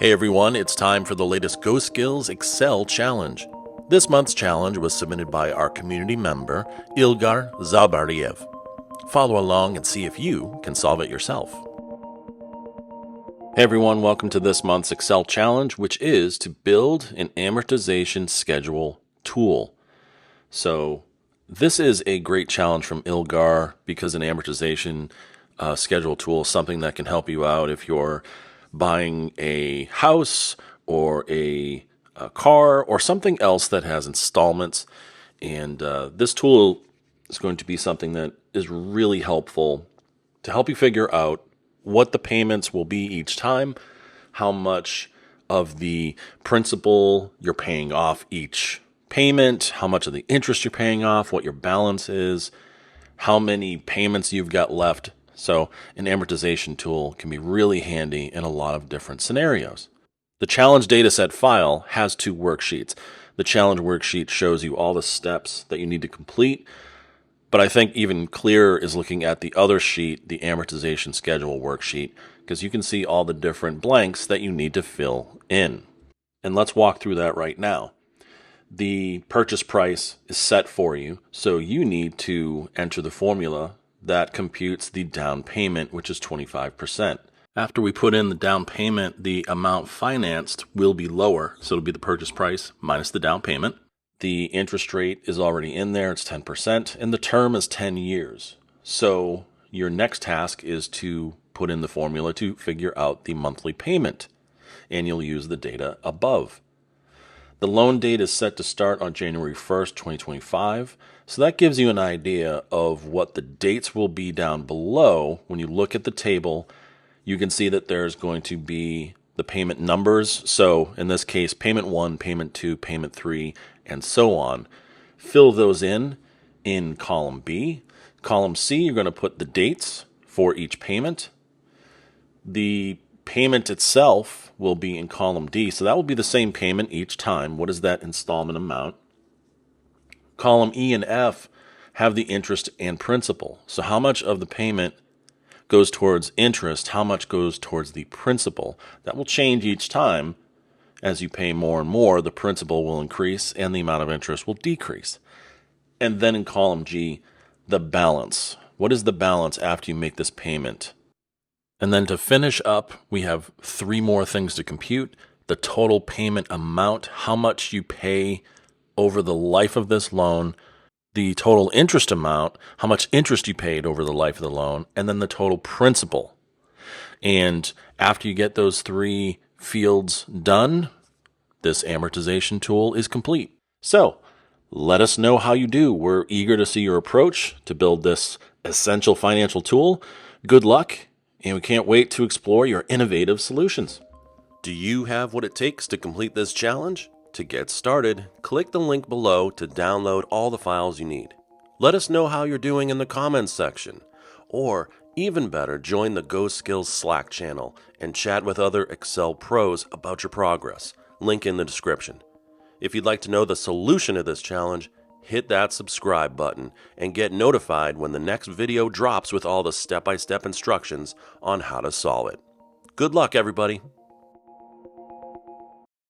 Hey everyone, it's time for the latest GoSkills Excel challenge. This month's challenge was submitted by our community member, Ilgar Zabariev. Follow along and see if you can solve it yourself. Hey everyone, welcome to this month's Excel challenge, which is to build an amortization schedule tool. So this is a great challenge from Ilgar because an amortization schedule tool is something that can help you out if you're buying a house or a car or something else that has installments. And this tool is going to be something that is really helpful to help you figure out what the payments will be each time, how much of the principal you're paying off each payment, how much of the interest you're paying off, what your balance is, how many payments you've got left. So an amortization tool can be really handy in a lot of different scenarios. The challenge dataset file has two worksheets. The challenge worksheet shows you all the steps that you need to complete, but I think even clearer is looking at the other sheet, the amortization schedule worksheet, because you can see all the different blanks that you need to fill in. And let's walk through that right now. The purchase price is set for you, so you need to enter the formula that computes the down payment, which is 25%. After we put in the down payment, the amount financed will be lower, so it'll be the purchase price minus the down payment. The interest rate is already in there, it's 10%, and the term is 10 years. So your next task is to put in the formula to figure out the monthly payment, and you'll use the data above. The loan date is set to start on January 1st, 2025. So that gives you an idea of what the dates will be down below. When you look at the table, you can see that there's going to be the payment numbers. So in this case, payment 1, payment 2, payment 3, and so on. Fill those in column B. Column C, you're going to put the dates for each payment. The payment itself will be in column D, so that will be the same payment each time. What is that installment amount? Column E and F have the interest and principal. So how much of the payment goes towards interest, how much goes towards the principal? That will change each time. As you pay more and more, the principal will increase and the amount of interest will decrease. And then in column G, the balance. What is the balance after you make this payment? And then to finish up, we have three more things to compute. The total payment amount, how much you pay over the life of this loan, the total interest amount, how much interest you paid over the life of the loan, and then the total principal. And after you get those three fields done, this amortization tool is complete. So let us know how you do. We're eager to see your approach to build this essential financial tool. Good luck. And we can't wait to explore your innovative solutions. Do you have what it takes to complete this challenge? To get started, click the link below to download all the files you need. Let us know how you're doing in the comments section. Or, even better, join the GoSkills Slack channel and chat with other Excel pros about your progress. Link in the description. If you'd like to know the solution to this challenge, hit that subscribe button and get notified when the next video drops with all the step-by-step instructions on how to solve it. Good luck, everybody!